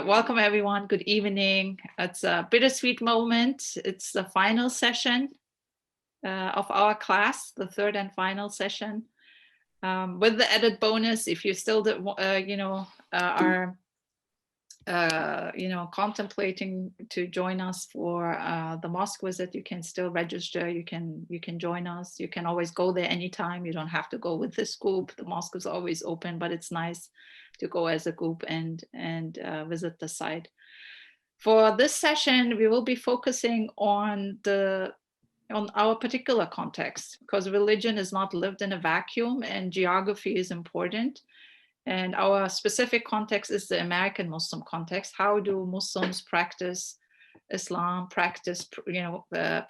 Welcome everyone. Good evening. It's a bittersweet moment. It's the final session of our class, the third and final session. With the added bonus, if you still, are contemplating to join us for the mosque visit, you can still register. You can join us. You can always go there anytime. You don't have to go with this group. The mosque is always open, but it's nice to go as a group and visit the site. For this session, we will be focusing on our particular context, because religion is not lived in a vacuum and geography is important. And our specific context is the American Muslim context. How do Muslims practice Islam,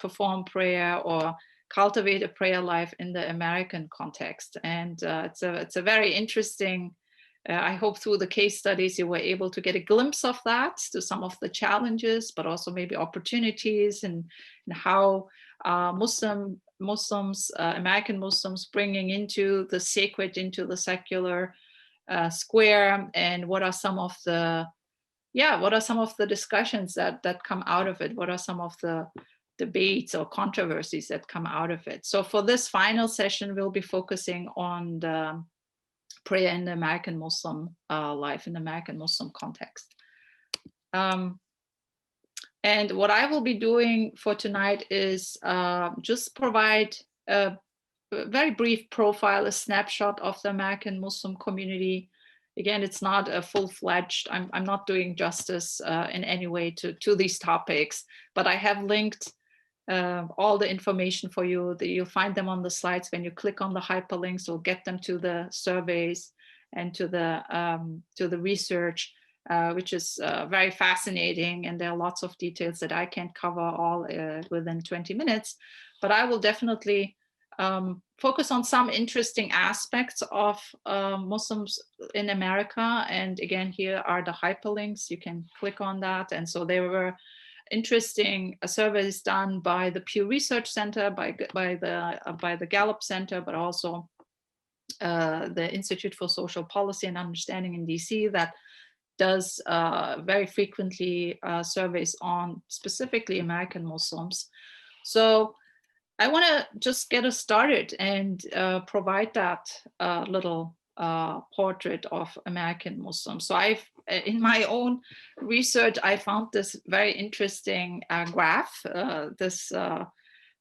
perform prayer or cultivate a prayer life in the American context? And it's a very interesting, I hope through the case studies you were able to get a glimpse of that, to some of the challenges, but also maybe opportunities, and how Muslims, American Muslims, bringing into the sacred, into the secular square, and what are some of the discussions that come out of it? What are some of the debates or controversies that come out of it? So for this final session, we'll be focusing on the prayer in the American Muslim life, in the American Muslim context. And what I will be doing for tonight is just provide a very brief profile, a snapshot of the American Muslim community. Again, it's not a full-fledged, I'm not doing justice in any way to these topics, but I have linked all the information for you. You'll find them on the slides. When you click on the hyperlinks, you'll get them to the surveys and to the research, which is very fascinating. And there are lots of details that I can't cover all within 20 minutes, but I will definitely focus on some interesting aspects of Muslims in America. And again, here are the hyperlinks. You can click on that. And so there were interesting surveys done by the Pew Research Center, by the Gallup Center, but also the Institute for Social Policy and Understanding in DC, that does very frequently surveys on specifically American Muslims. So I want to just get us started and provide that little portrait of American Muslims. So in my own research, I found this very interesting graph, this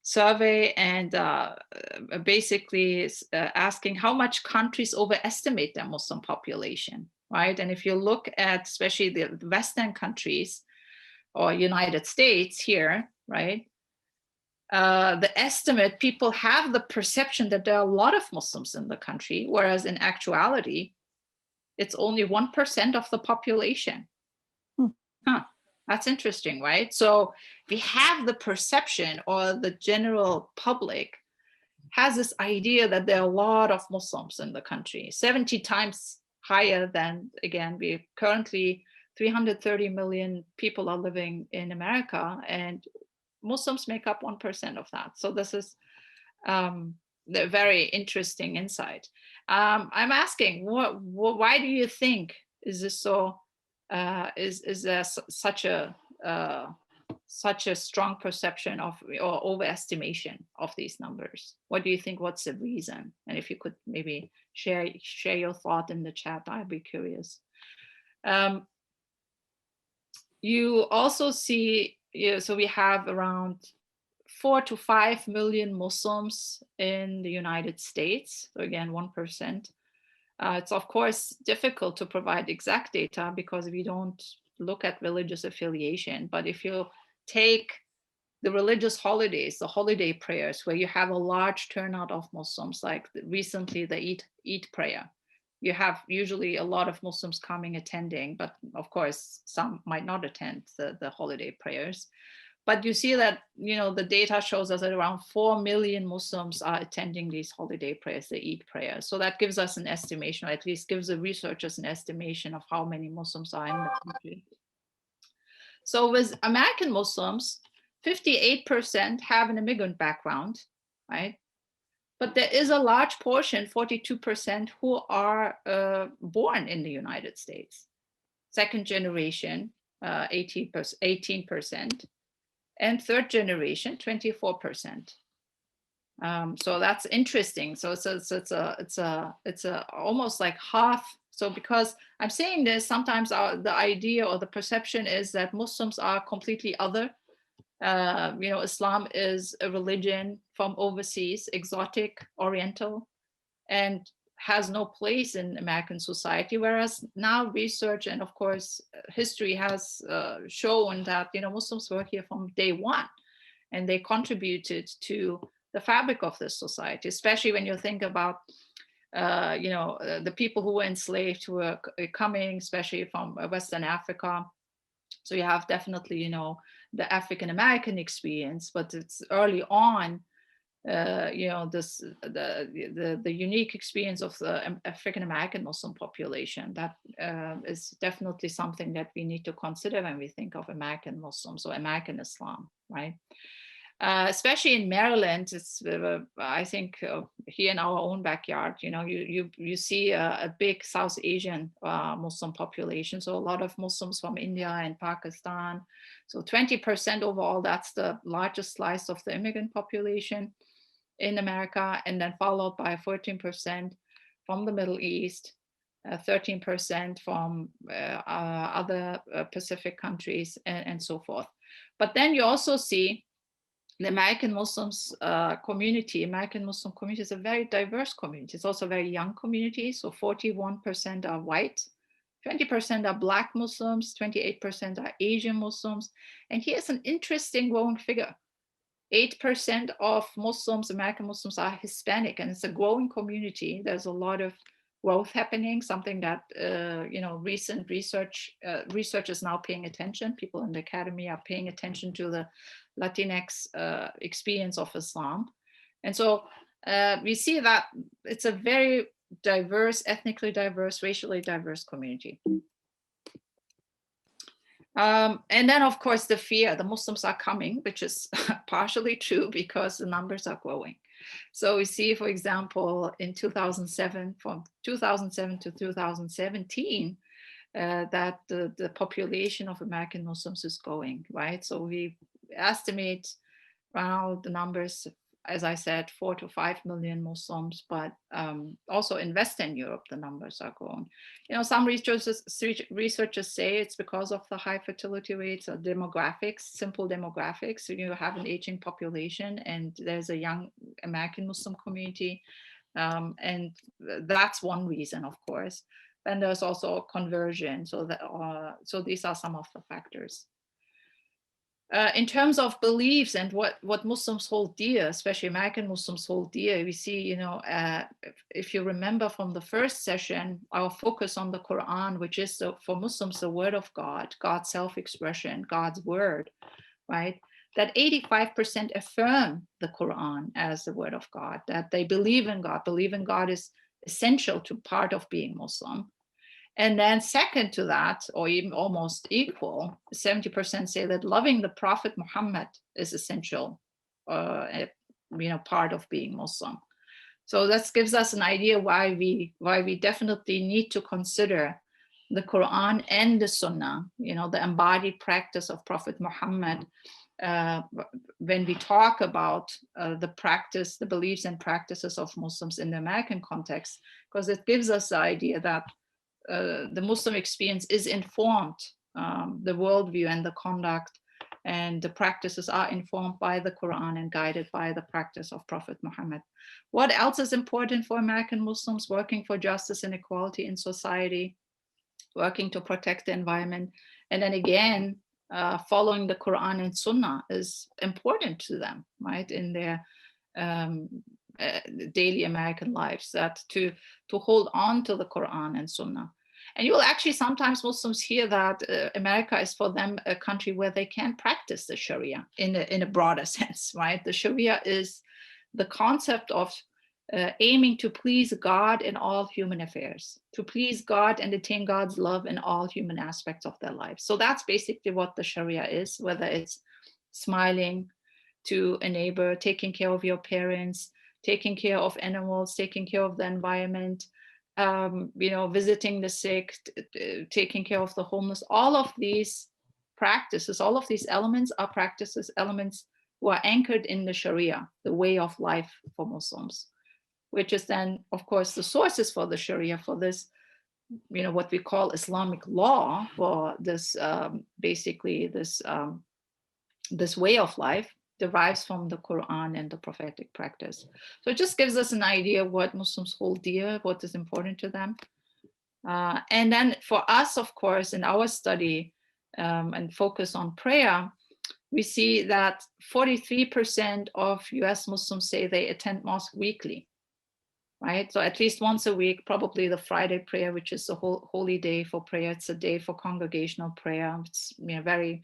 survey, and basically asking how much countries overestimate their Muslim population, right? And if you look at especially the Western countries or United States here, right? The estimate, people have the perception that there are a lot of Muslims in the country, whereas in actuality, it's only 1% of the population. That's interesting, right? So we have the perception, or the general public has this idea that there are a lot of Muslims in the country, 70 times higher than, again, we currently 330 million people are living in America, and Muslims make up 1% of that. So this is the very interesting insight. I'm asking, why do you think is this so? Is there such a strong perception of, or overestimation of these numbers? What do you think? What's the reason? And if you could maybe share your thought in the chat, I'd be curious. You also see. So we have around 4 to 5 million Muslims in the United States. So again, 1%. It's of course difficult to provide exact data because we don't look at religious affiliation. But if you take the religious holidays, the holiday prayers, where you have a large turnout of Muslims, like recently the Eid prayer, you have usually a lot of Muslims coming, attending, but of course, some might not attend the holiday prayers. But you see that, the data shows us that around 4 million Muslims are attending these holiday prayers, the Eid prayers. So that gives us an estimation, or at least gives the researchers an estimation of how many Muslims are in the country. So with American Muslims, 58% have an immigrant background, right? But there is a large portion, 42%, who are born in the United States. second generation, 18%, and third generation, 24%. So that's interesting. So it's almost like half. So because I'm saying this, sometimes the idea or the perception is that Muslims are completely other. Islam is a religion from overseas, exotic, oriental, and has no place in American society. Whereas now research and of course history has shown that Muslims were here from day one, and they contributed to the fabric of this society, especially when you think about the people who were enslaved, who were coming especially from Western Africa. So you have definitely the African American experience, but it's early on the unique experience of the African American Muslim population that is definitely something that we need to consider when we think of American Muslims or American Islam, right? Especially in Maryland, it's I think here in our own backyard, you see a big South Asian Muslim population. So a lot of Muslims from India and Pakistan. So 20% overall, that's the largest slice of the immigrant population in America, and then followed by 14% from the Middle East, 13% from other Pacific countries, and so forth. But then you also see the American Muslims American Muslim community is a very diverse community. It's also a very young community. So 41% are white, 20% are Black Muslims, 28% are Asian Muslims. And here's an interesting growing figure. 8% of Muslims, American Muslims, are Hispanic, and it's a growing community. There's a lot of growth happening, something that recent research is now paying attention. People in the academy are paying attention to the Latinx experience of Islam. And so we see that it's a very diverse, ethnically diverse, racially diverse community. And then, of course, the fear, the Muslims are coming, which is partially true because the numbers are growing. So we see, for example, in 2007, from 2007 to 2017, that the population of American Muslims is growing, right? So we estimate around the numbers, as I said, 4 to 5 million Muslims, but also in Western Europe, the numbers are growing. Some researchers say it's because of the high fertility rates or demographics, simple demographics. So you have an aging population and there's a young American Muslim community. And that's one reason, of course. Then there's also conversion. So these are some of the factors. In terms of beliefs and what Muslims hold dear, especially American Muslims hold dear, we see, if you remember from the first session, our focus on the Quran, which is for Muslims the word of God, God's self-expression, God's word, right? That 85% affirm the Quran as the word of God, that they believe in God. Believe in God is essential to part of being Muslim. And then second to that, or even almost equal, 70% say that loving the Prophet Muhammad is essential, part of being Muslim. So that gives us an idea why we definitely need to consider the Quran and the Sunnah, the embodied practice of Prophet Muhammad, when we talk about the beliefs and practices of Muslims in the American context, because it gives us the idea that the Muslim experience is informed, the worldview and the conduct and the practices are informed by the Quran and guided by the practice of Prophet Muhammad. What else is important for American Muslims? Working for justice and equality in society, working to protect the environment, and then again, following the Quran and Sunnah is important to them, right, in their daily American lives, that to hold on to the Quran and Sunnah. And you will actually sometimes Muslims hear that America is for them a country where they can practice the Sharia in a broader sense, right? The Sharia is the concept of aiming to please God in all human affairs, to please God and attain God's love in all human aspects of their lives. So that's basically what the Sharia is, whether it's smiling to a neighbor, taking care of your parents, taking care of animals, taking care of the environment, visiting the sick, taking care of the homeless. All of these practices, all of these elements are practices, elements who are anchored in the Sharia, the way of life for Muslims, which is then, of course, the sources for the Sharia, for this, what we call Islamic law, for this, basically this way of life derives from the Quran and the prophetic practice. So it just gives us an idea of what Muslims hold dear, what is important to them. And then for us, of course, in our study and focus on prayer, we see that 43% of US Muslims say they attend mosque weekly, right? So at least once a week, probably the Friday prayer, which is the whole holy day for prayer. It's a day for congregational prayer. It's very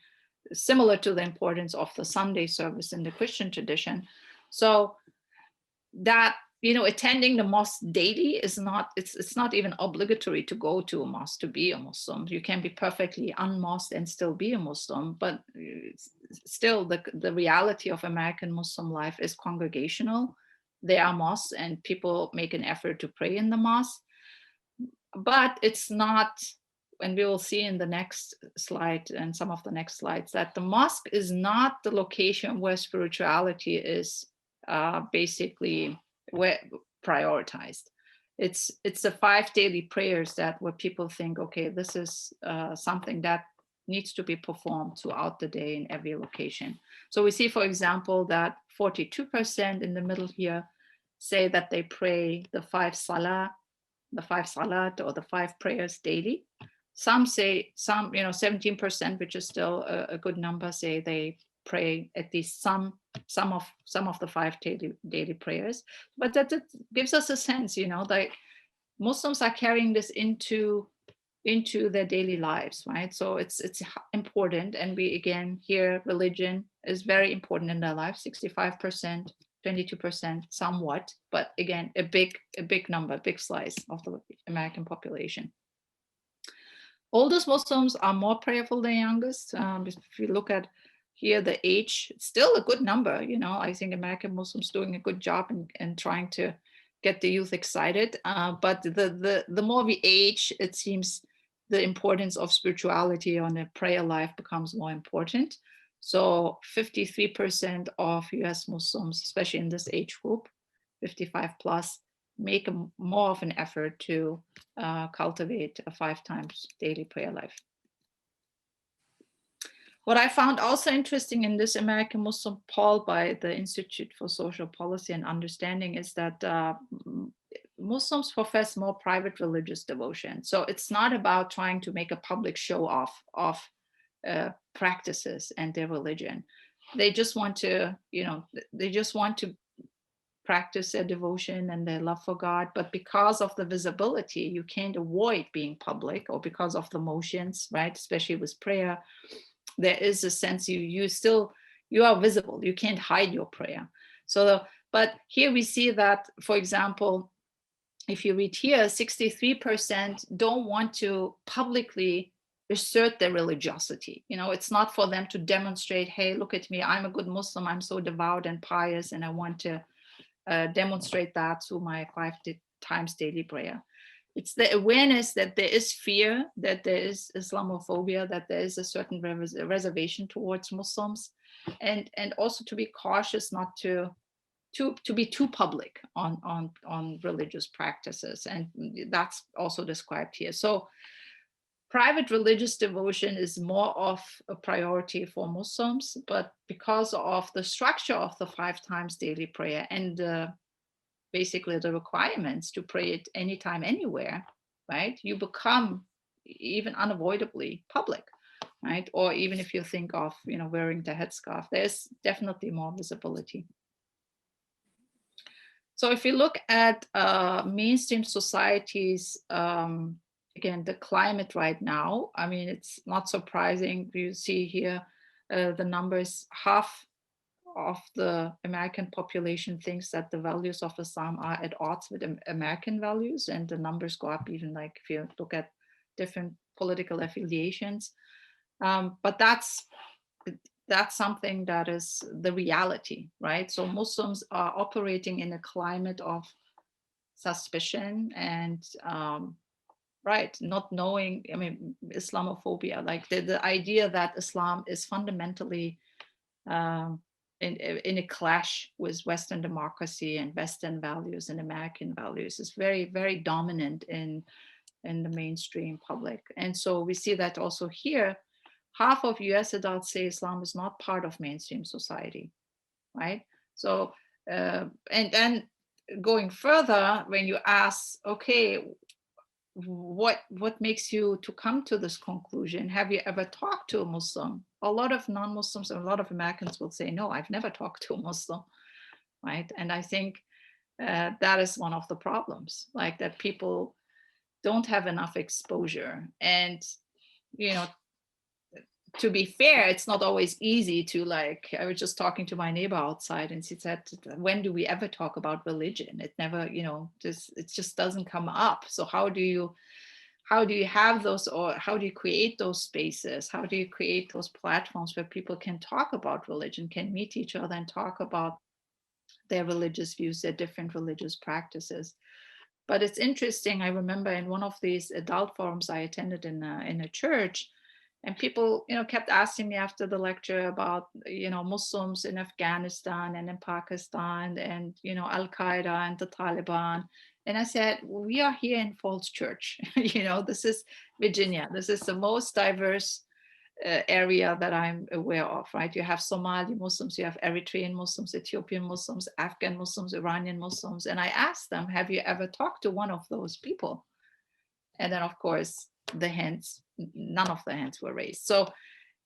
similar to the importance of the Sunday service in the Christian tradition. So that, attending the mosque daily is not, it's not even obligatory to go to a mosque to be a Muslim. You can be perfectly unmosqued and still be a Muslim, but still the reality of American Muslim life is congregational. There are mosques and people make an effort to pray in the mosque, but it's not, and we will see in the next slide and some of the next slides, that the mosque is not the location where spirituality is basically prioritized. It's the 5 daily prayers that where people think, okay, this is something that needs to be performed throughout the day in every location. So we see, for example, that 42% in the middle here say that they pray the 5 salat or the 5 prayers daily. Some say, 17%, which is still a good number, say they pray at least some of the 5 daily prayers. But that gives us a sense, that Muslims are carrying this into their daily lives, right? So it's important, and we again here religion is very important in their lives. 65%, 22%, somewhat, but again a big number, big slice of the American population. Oldest Muslims are more prayerful than youngest. If you look at here, the age, it's still a good number. I think American Muslims doing a good job in trying to get the youth excited. But the more we age, it seems the importance of spirituality on a prayer life becomes more important. So 53% of US Muslims, especially in this age group, 55 plus, make more of an effort to cultivate a 5 times daily prayer life. What I found also interesting in this American Muslim poll by the Institute for Social Policy and Understanding is that Muslims profess more private religious devotion. So it's not about trying to make a public show off of practices and their religion. They just want to, practice their devotion and their love for God, but because of the visibility, you can't avoid being public, or because of the motions, right? Especially with prayer, there is a sense you are visible. You can't hide your prayer. So, but here we see that, for example, if you read here, 63% don't want to publicly assert their religiosity. It's not for them to demonstrate, hey, look at me, I'm a good Muslim, I'm so devout and pious, and I want to demonstrate that through my 5 times daily prayer. It's the awareness that there is fear, that there is Islamophobia, that there is a certain reservation towards Muslims, and also to be cautious not to be too public on religious practices, and that's also described here. So private religious devotion is more of a priority for Muslims, but because of the structure of the 5 times daily prayer and basically the requirements to pray it anytime, anywhere, right? You become even unavoidably public, right? Or even if you think of, wearing the headscarf, there's definitely more visibility. So if you look at mainstream societies, again, the climate right now, I mean, it's not surprising. You see here the numbers, half of the American population thinks that the values of Islam are at odds with American values, and the numbers go up even like if you look at different political affiliations. But that's something that is the reality, right? So Muslims are operating in a climate of suspicion and right, not knowing, I mean, Islamophobia, like the idea that Islam is fundamentally um, in a clash with Western democracy and Western values and American values is very, very dominant in the mainstream public. And so we see that also here, half of US adults say Islam is not part of mainstream society, right? So, and then going further, when you ask, okay, what makes you to come to this conclusion? Have you ever talked to a Muslim? A lot of non-Muslims and a lot of Americans will say, no, I've never talked to a Muslim, right? And I think that is one of the problems, like that people don't have enough exposure. And, you know, to be fair, it's not always easy to, like, I was just talking to my neighbor outside and she said, when do we ever talk about religion? It never, you know, it just doesn't come up. So how do you have those, or how do you create those spaces? How do you create those platforms where people can talk about religion, can meet each other and talk about their religious views, their different religious practices? But it's interesting. I remember in one of these adult forums I attended in a church, and people, you know, kept asking me after the lecture about, you know, Muslims in Afghanistan and in Pakistan and, you know, Al Qaeda and the Taliban. And I said, we are here in Falls Church. You know, this is Virginia. This is the most diverse area that I'm aware of, right? You have Somali Muslims, you have Eritrean Muslims, Ethiopian Muslims, Afghan Muslims, Iranian Muslims. And I asked them, have you ever talked to one of those people? And then, of course, none of the hands were raised. So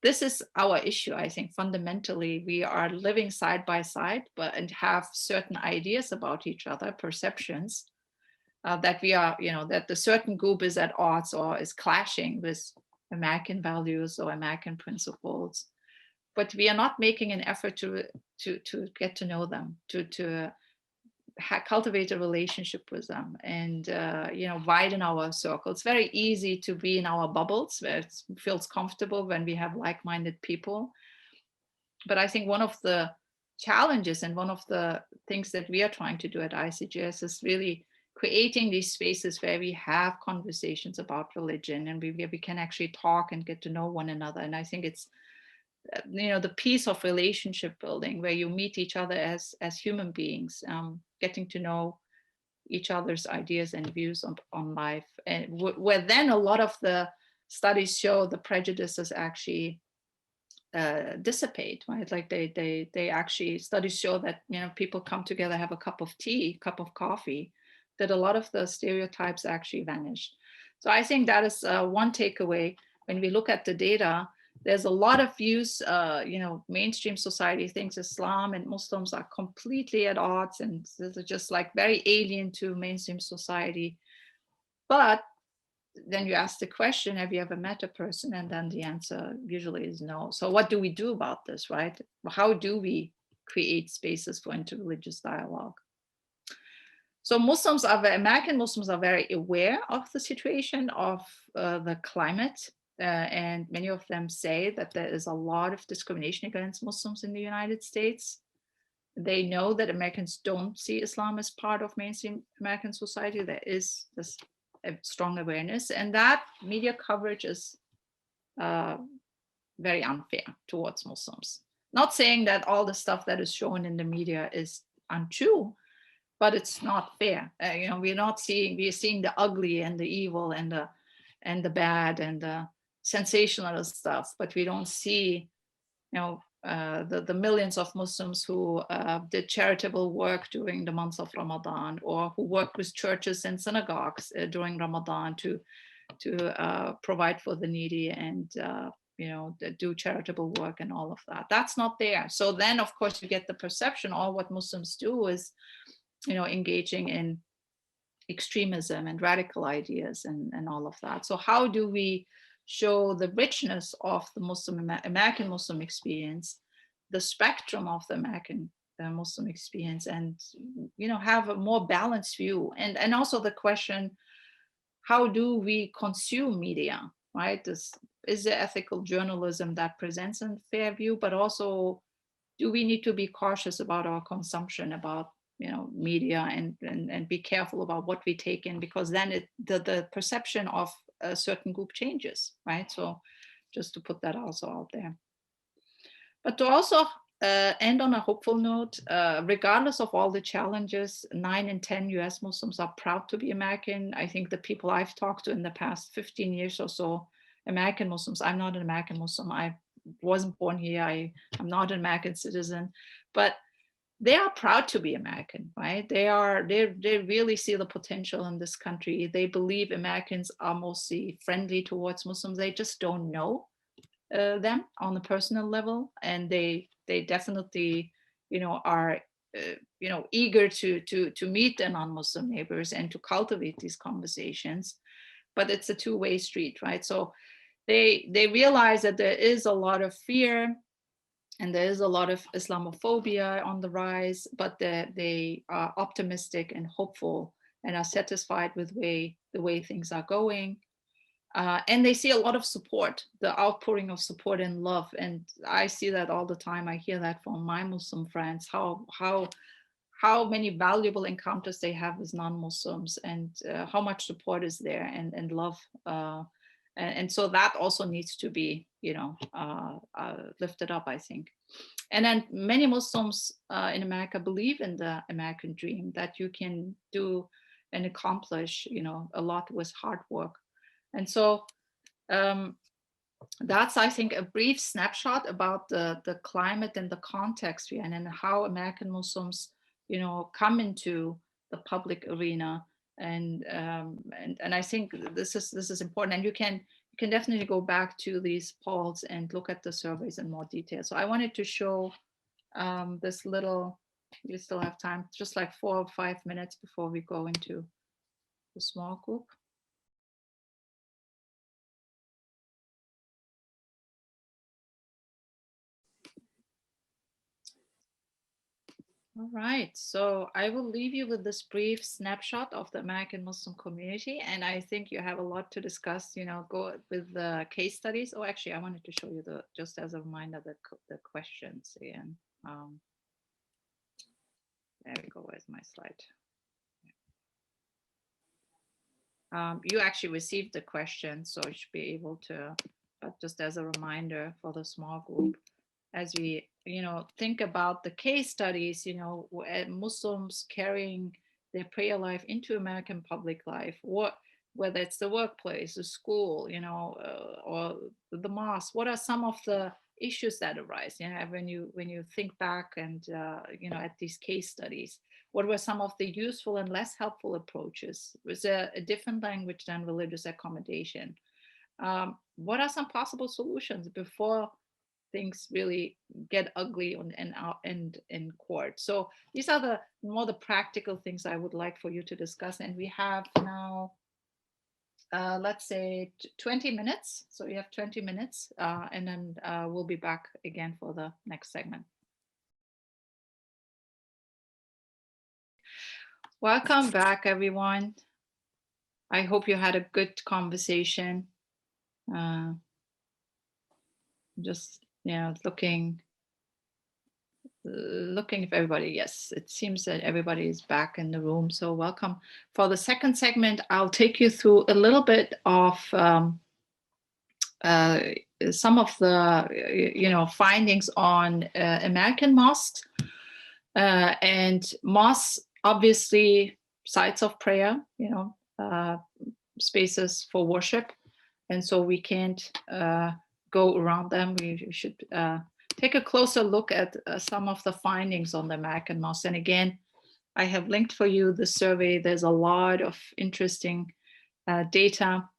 this is our issue. I think fundamentally we are living side by side, and have certain ideas about each other, perceptions that we are, you know, that the certain group is at odds or is clashing with American values or American principles. But we are not making an effort to get to know them, to cultivate a relationship with them, and you know, widen our circle. It's very easy to be in our bubbles where it feels comfortable when we have like-minded people. But I think one of the challenges and one of the things that we are trying to do at ICJS is really creating these spaces where we have conversations about religion and we can actually talk and get to know one another. And I think it's, you know, the piece of relationship building where you meet each other as human beings, getting to know each other's ideas and views on life, and where then a lot of the studies show the prejudices actually dissipate, right? Like they actually, studies show that, you know, people come together, have a cup of tea, cup of coffee, that a lot of the stereotypes actually vanished. So I think that is one takeaway when we look at the data. There's a lot of views, you know, mainstream society thinks Islam and Muslims are completely at odds and they're just like very alien to mainstream society. But then you ask the question, have you ever met a person? And then the answer usually is no. So what do we do about this, right? How do we create spaces for interreligious dialogue? So American Muslims are very aware of the situation of the climate. And many of them say that there is a lot of discrimination against Muslims in the United States. They know that Americans don't see Islam as part of mainstream American society. There is this strong awareness, and that media coverage is very unfair towards Muslims. Not saying that all the stuff that is shown in the media is untrue, but it's not fair. You know, we're seeing the ugly and the evil and the bad and the sensational stuff, but we don't see, you know, the millions of Muslims who did charitable work during the months of Ramadan, or who worked with churches and synagogues during Ramadan to provide for the needy and you know, do charitable work and all of that. That's not there. So then, of course, you get the perception all what Muslims do is, you know, engaging in extremism and radical ideas and all of that. So how do we show the richness of the American Muslim experience, the spectrum of the American Muslim experience, and, you know, have a more balanced view? And also the question, how do we consume media, right? Is there ethical journalism that presents a fair view, but also do we need to be cautious about our consumption, about media, and be careful about what we take in, because then the perception of a certain group changes, right? So just to put that also out there. But to also end on a hopeful note, regardless of all the challenges, 9 in 10 US Muslims are proud to be American. I think the people I've talked to in the past 15 years or so, American Muslims, I'm not an American Muslim, I wasn't born here, I'm not an American citizen, but they are proud to be American, right? They really see the potential in this country. They believe Americans are mostly friendly towards Muslims. They just don't know them on a personal level, and they definitely are eager to meet their non-Muslim neighbors and to cultivate these conversations. But it's a two-way street, right? So they realize that there is a lot of fear and there is a lot of Islamophobia on the rise, but they are optimistic and hopeful and are satisfied with the way things are going. And they see a lot of support, the outpouring of support and love. And I see that all the time. I hear that from my Muslim friends, how many valuable encounters they have with non-Muslims, and how much support is there, and love. And so that also needs to be, lifted up, I think. And then many Muslims in America believe in the American dream, that you can do and accomplish, a lot with hard work. And so that's, I think, a brief snapshot about the climate and the context we're in, and how American Muslims, come into the public arena. And I think this is important. And you can definitely go back to these polls and look at the surveys in more detail. So I wanted to show this little. You still have time, just like 4 or 5 minutes before we go into the small group. All right, so I will leave you with this brief snapshot of the American Muslim community, and I think you have a lot to discuss, go with the case studies. Oh, actually, I wanted to show you just as a reminder, the questions again. There we go, where's my slide? You actually received the question, so you should be able to, but just as a reminder for the small group, as we think about the case studies, Muslims carrying their prayer life into American public life, whether it's the workplace, the school, or the mosque. What are some of the issues that arise? When you think back and at these case studies, what were some of the useful and less helpful approaches? Was there a different language than religious accommodation? What are some possible solutions before things really get ugly and in court? So these are the more the practical things I would like for you to discuss. And we have now, let's say 20 minutes. So you have 20 minutes, and then we'll be back again for the next segment. Welcome back, everyone. I hope you had a good conversation. Just looking if everybody, yes, it seems that everybody is back in the room, so welcome. For the second segment, I'll take you through a little bit of some of the findings on American mosques. And mosques, obviously, sites of prayer, spaces for worship, and so we can't go around them. We should take a closer look at some of the findings on the American mosques. And again, I have linked for you the survey. There's a lot of interesting data.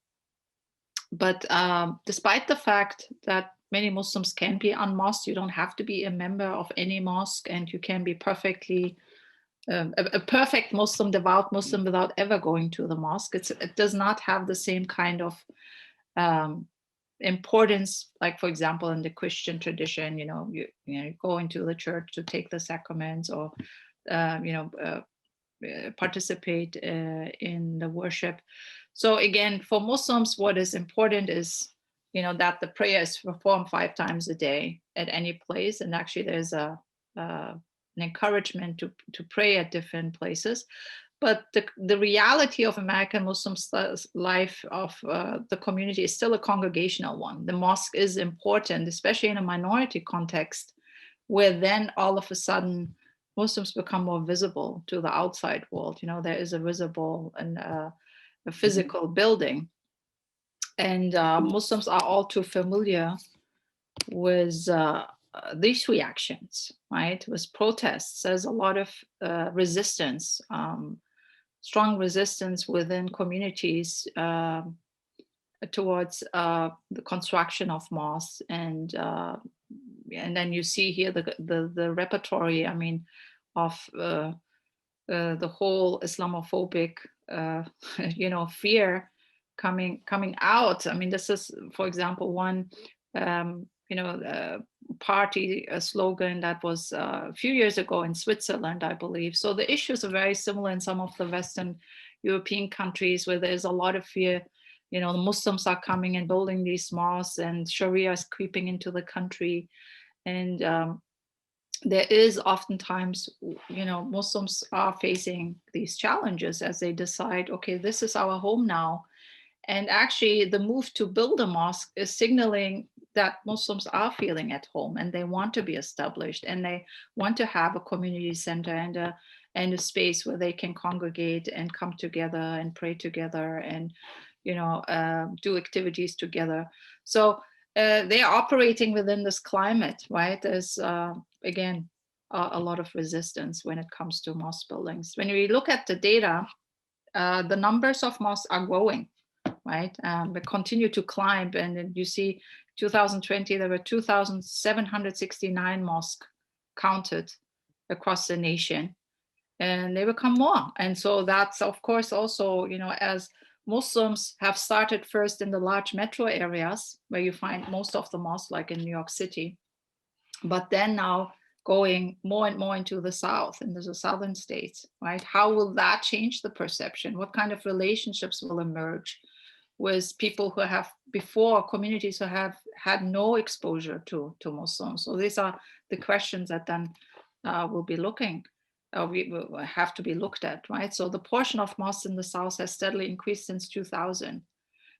But despite the fact that many Muslims can be on mosque, you don't have to be a member of any mosque, and you can be perfectly a perfect Muslim, devout Muslim, without ever going to the mosque. It does not have the same kind of importance, like, for example, in the Christian tradition, you go into the church to take the sacraments, or participate in the worship. So again, for Muslims, what is important is that the prayer is performed 5 times a day at any place. And actually there's a encouragement to pray at different places. But the reality of American Muslim life of the community is still a congregational one. The mosque is important, especially in a minority context, where then all of a sudden Muslims become more visible to the outside world. You know, there is a visible and a physical building. And Muslims are all too familiar with these reactions, right? With protests. There's a lot of resistance, strong resistance within communities towards the construction of mosques. And then you see here the repertory, I mean, of the whole Islamophobic, you know, fear coming out. I mean, this is, for example, one, you know, party slogan that was a few years ago in Switzerland, I believe. So the issues are very similar in some of the Western European countries where there's a lot of fear. You know, the Muslims are coming and building these mosques, and Sharia is creeping into the country. And there is oftentimes, you know, Muslims are facing these challenges as they decide, okay, this is our home now. And actually, the move to build a mosque is signaling that Muslims are feeling at home and they want to be established and they want to have a community center and a space where they can congregate and come together and pray together and, you know, do activities together. So they're operating within this climate, right? There's, again, a lot of resistance when it comes to mosque buildings. When we look at the data, the numbers of mosques are growing, right? They continue to climb. And then you see 2020, there were 2,769 mosques counted across the nation. And they become more. And so that's, of course, also, you know, as Muslims have started first in the large metro areas where you find most of the mosques, like in New York City, but then now going more and more into the South, into the southern states, right? How will that change the perception? What kind of relationships will emerge with people who have before, communities who have had no exposure to Muslims? So these are the questions that then will be we will have to be looked at, right? So the portion of mosques in the South has steadily increased since 2000.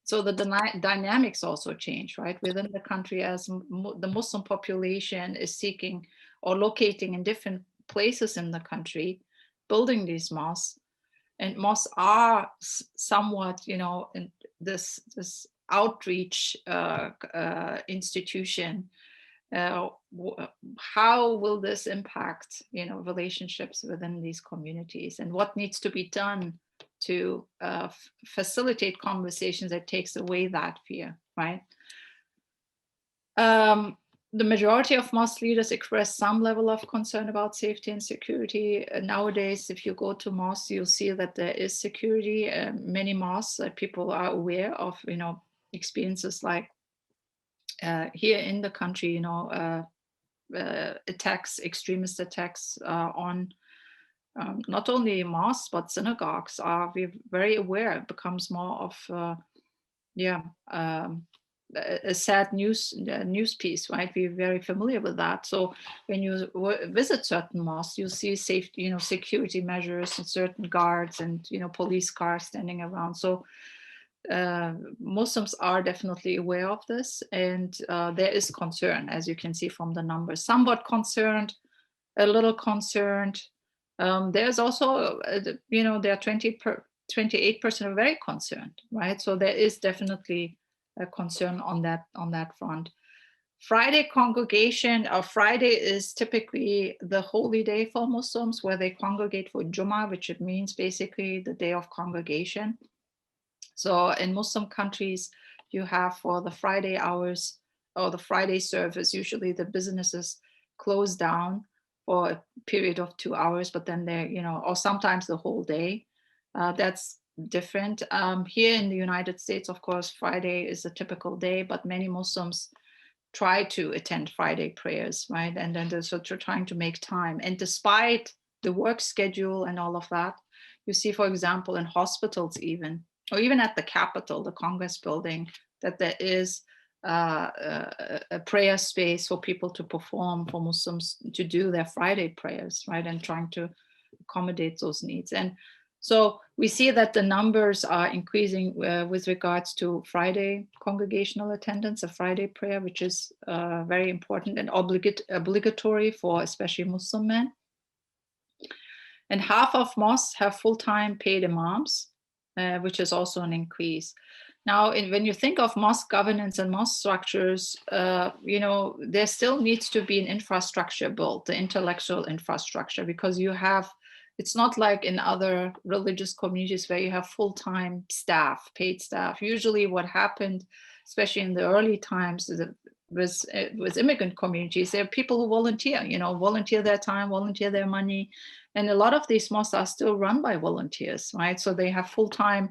So the dynamics also change, right? Within the country, as the Muslim population is seeking or locating in different places in the country, building these mosques. And mosques are somewhat, you know, in this outreach institution. How will this impact, you know, relationships within these communities, and what needs to be done to facilitate conversations that takes away that fear, right? The majority of mosque leaders express some level of concern about safety and security. Nowadays, if you go to mosques, you'll see that there is security. Many mosques, people are aware of, you know, experiences like here in the country, you know, attacks, extremist attacks on not only mosques but synagogues. We're very aware. It becomes more of a sad news piece, right? We're very familiar with that. So when you visit certain mosques, you see safety, you know, security measures and certain guards and, you know, police cars standing around. So Muslims are definitely aware of this, and there is concern, as you can see from the numbers. Somewhat concerned, a little concerned. There's also, you know, there are 28% are very concerned, right? So there is definitely a concern on that front. Friday congregation, Friday is typically the holy day for Muslims, where they congregate for Jummah, which it means basically the day of congregation. So in Muslim countries, you have for the Friday hours or the Friday service, usually the businesses close down for a period of 2 hours, but then they're, you know, or sometimes the whole day. That's different. Here in the United States, of course, Friday is a typical day, but many Muslims try to attend Friday prayers, right? And then they're sort of trying to make time. And despite the work schedule and all of that, you see, for example, in hospitals even, or even at the Capitol, the Congress building, that there is a prayer space for people to perform, for Muslims to do their Friday prayers, right, and trying to accommodate those needs. And so we see that the numbers are increasing with regards to Friday congregational attendance, a Friday prayer, which is very important and obligatory for especially Muslim men. And half of mosques have full-time paid imams, which is also an increase. Now, when you think of mosque governance and mosque structures, there still needs to be an infrastructure built, the intellectual infrastructure, because it's not like in other religious communities where you have full-time staff, paid staff. Usually what happened, especially in the early times, with immigrant communities, there are people who volunteer their time, volunteer their money. And a lot of these mosques are still run by volunteers, right? So they have full-time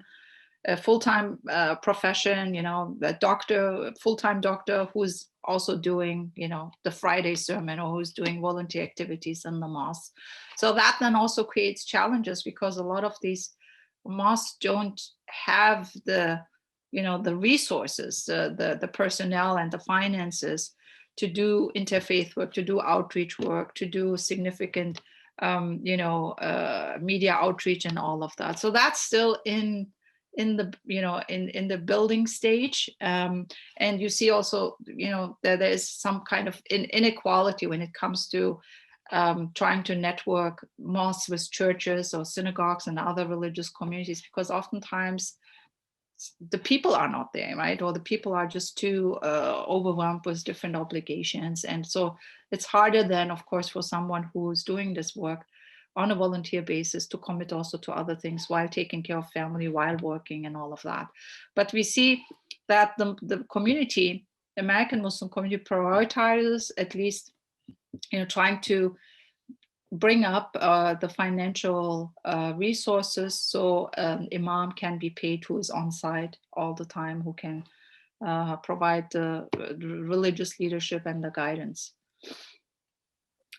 profession, a full-time doctor who's also doing, the Friday sermon, or who's doing volunteer activities in the mosque. So that then also creates challenges, because a lot of these mosques don't have the resources, the personnel and the finances to do interfaith work, to do outreach work, to do significant, media outreach and all of that. So that's still in the building stage, and you see also that there is some kind of inequality when it comes to trying to network mosques with churches or synagogues and other religious communities, because oftentimes the people are not there, right? Or the people are just too overwhelmed with different obligations. And so it's harder then, of course, for someone who's doing this work on a volunteer basis to commit also to other things while taking care of family, while working and all of that. But we see that the community, the American Muslim community, prioritizes at least, trying to bring up the financial resources so imam can be paid, who is on site all the time, who can provide the religious leadership and the guidance.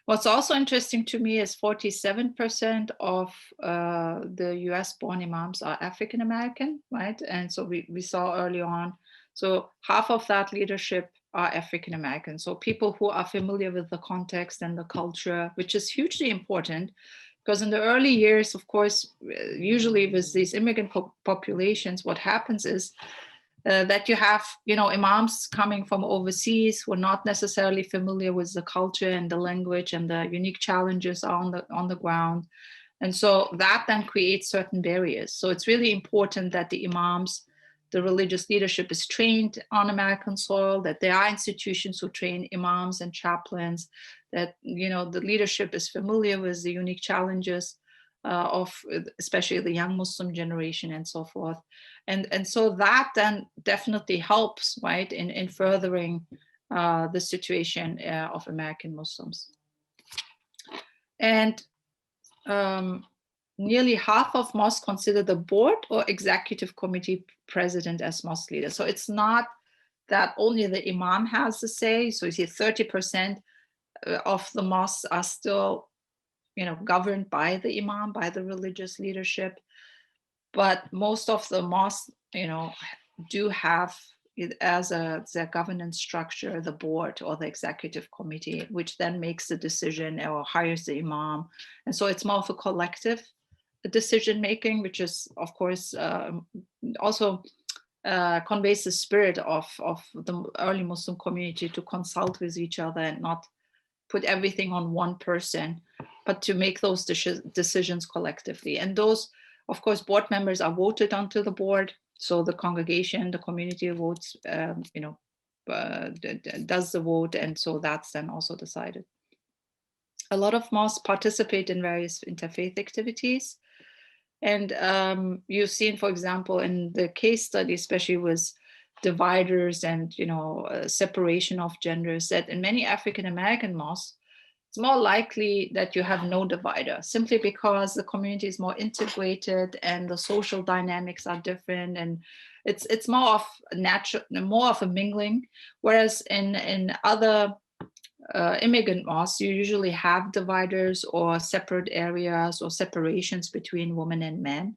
What's also interesting to me is 47% of the US born imams are African American, right? And so we saw early on, so half of that leadership are African American. So people who are familiar with the context and the culture, which is hugely important, because in the early years, of course, usually with these immigrant populations, what happens is that you have, imams coming from overseas who are not necessarily familiar with the culture and the language, and the unique challenges are on the ground. And so that then creates certain barriers. So it's really important that the imams, the religious leadership, is trained on American soil, that there are institutions who train imams and chaplains, that, the leadership is familiar with the unique challenges of especially the young Muslim generation and so forth. And so that then definitely helps, right, in furthering the situation of American Muslims. And nearly half of mosques consider the board or executive committee president as mosque leader. So it's not that only the imam has the say. So you see 30% of the mosques are still, governed by the imam, by the religious leadership. But most of the mosques, do have it as their governance structure, the board or the executive committee, which then makes the decision or hires the imam. And so it's more of a collective decision making, which is, of course, also conveys the spirit of the early Muslim community to consult with each other and not put everything on one person, but to make those decisions collectively. And those, of course, board members are voted onto the board. So the congregation, the community votes, does the vote. And so that's then also decided. A lot of mosques participate in various interfaith activities. And you've seen, for example, in the case study, especially with dividers and separation of genders, that in many African American mosques, it's more likely that you have no divider, simply because the community is more integrated and the social dynamics are different, and it's more of natural, more of a mingling. Whereas in other immigrant mosques, you usually have dividers or separate areas or separations between women and men.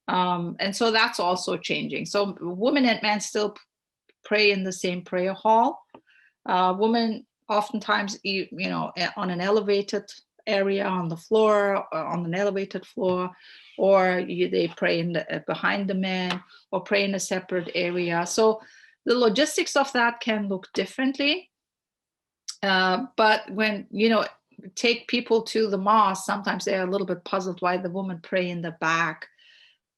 And so that's also changing. So women and men still pray in the same prayer hall. Women oftentimes, on an elevated area on the floor, on an elevated floor, or they pray in behind the man, or pray in a separate area. So the logistics of that can look differently. But when, take people to the mosque, sometimes they're a little bit puzzled why the women pray in the back.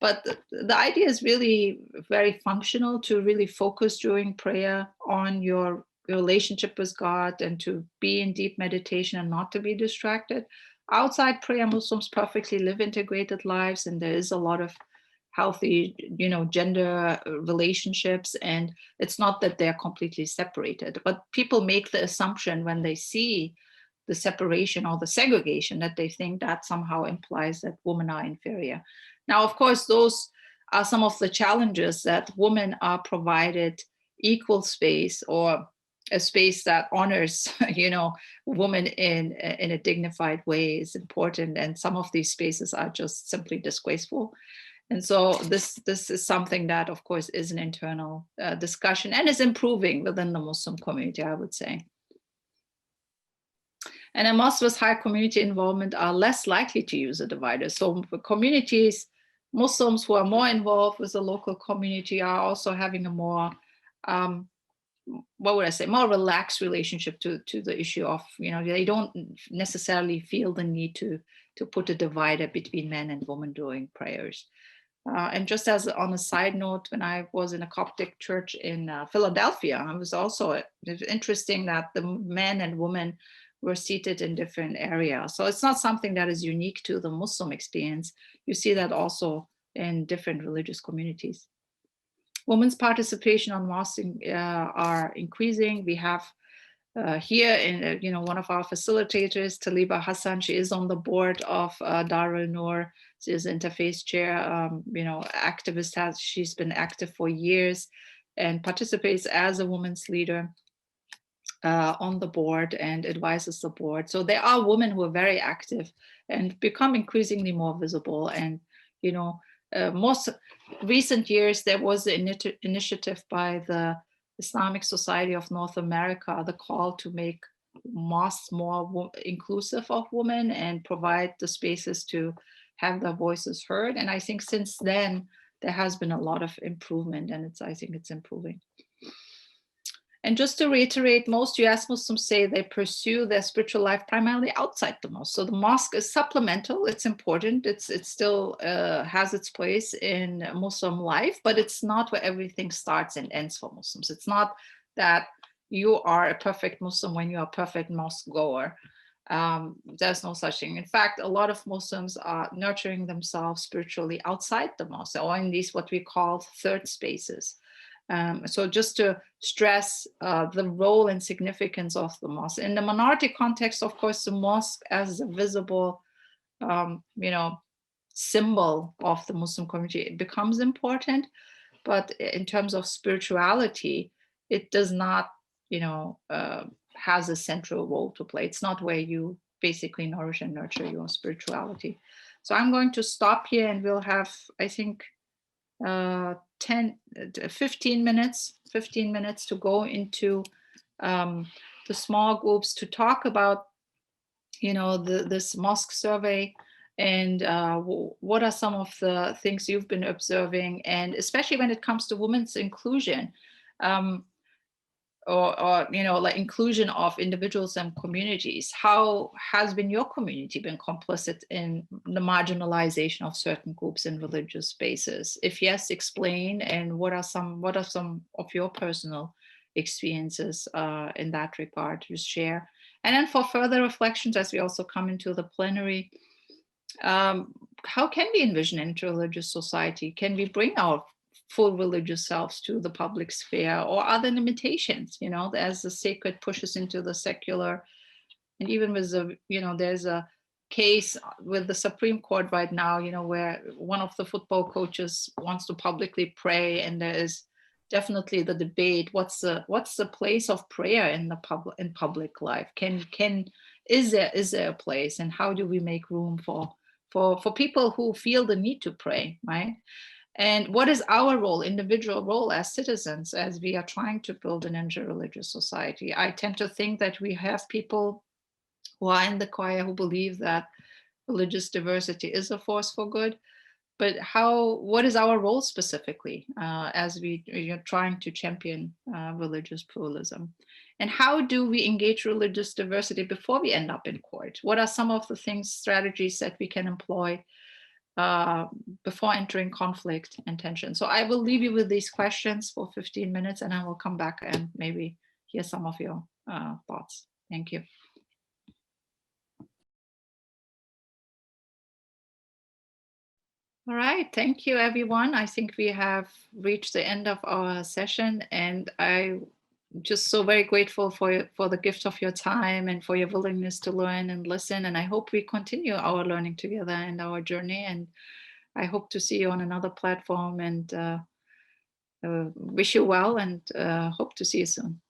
But the idea is really very functional, to really focus during prayer on your relationship with God and to be in deep meditation and not to be distracted. Outside prayer, Muslims perfectly live integrated lives, and there is a lot of healthy, gender relationships, and it's not that they're completely separated, but people make the assumption when they see the separation or the segregation that they think that somehow implies that women are inferior. Now, of course, those are some of the challenges, that women are provided equal space, or a space that honors, women in a dignified way is important. And some of these spaces are just simply disgraceful. And so this is something that, of course, is an internal discussion and is improving within the Muslim community, I would say. And mosques with high community involvement are less likely to use a divider. So for communities, Muslims who are more involved with the local community are also having a more, more relaxed relationship to the issue of, they don't necessarily feel the need to put a divider between men and women during prayers. And just as on a side note, when I was in a Coptic church in Philadelphia, it was also interesting that the men and women were seated in different areas. So it's not something that is unique to the Muslim experience. You see that also in different religious communities. Women's participation on mosques are increasing. We have here in one of our facilitators, Taliba Hassan. She is on the board of Darul Noor. She is interfaith chair. Activist. She's been active for years and participates as a women's leader on the board and advises the board. So there are women who are very active and become increasingly more visible. And most recent years there was an initiative by the Islamic Society of North America, the call to make mosques more inclusive of women and provide the spaces to have their voices heard. And I think since then there has been a lot of improvement, and I think it's improving. And just to reiterate, most US Muslims say they pursue their spiritual life primarily outside the mosque. So the mosque is supplemental, it's important, it still has its place in Muslim life, but it's not where everything starts and ends for Muslims. It's not that you are a perfect Muslim when you are a perfect mosque goer. There's no such thing. In fact, a lot of Muslims are nurturing themselves spiritually outside the mosque, or in these what we call third spaces. So just to stress the role and significance of the mosque. In the minority context, of course, the mosque as a visible, symbol of the Muslim community, it becomes important. But in terms of spirituality, it does not, has a central role to play. It's not where you basically nourish and nurture your spirituality. So I'm going to stop here, and we'll have, I think, 15 minutes to go into the small groups to talk about this mosque survey, and what are some of the things you've been observing, and especially when it comes to women's inclusion, or like inclusion of individuals and communities. How has been your community been complicit in the marginalization of certain groups in religious spaces? If yes, explain, and what are some of your personal experiences in that regard? Just share. And then for further reflections, as we also come into the plenary, how can we envision an interreligious society? Can we bring our full religious selves to the public sphere, or are there limitations, as the sacred pushes into the secular? And even with the, there's a case with the Supreme Court right now, where one of the football coaches wants to publicly pray, and there is definitely the debate, what's the place of prayer in public life? Is there a place, and how do we make room for people who feel the need to pray, right? And what is our role, individual role as citizens, as we are trying to build an interreligious society? I tend to think that we have people who are in the choir who believe that religious diversity is a force for good. But what is our role specifically as we are trying to champion religious pluralism? And how do we engage religious diversity before we end up in court? What are some of the strategies that we can employ before entering conflict and tension? So I will leave you with these questions for 15 minutes, and I will come back and maybe hear some of your thoughts. Thank you. All right, thank you, everyone. I think we have reached the end of our session, and I'm just so very grateful for the gift of your time and for your willingness to learn and listen. And I hope we continue our learning together and our journey. And I hope to see you on another platform, and wish you well, and hope to see you soon.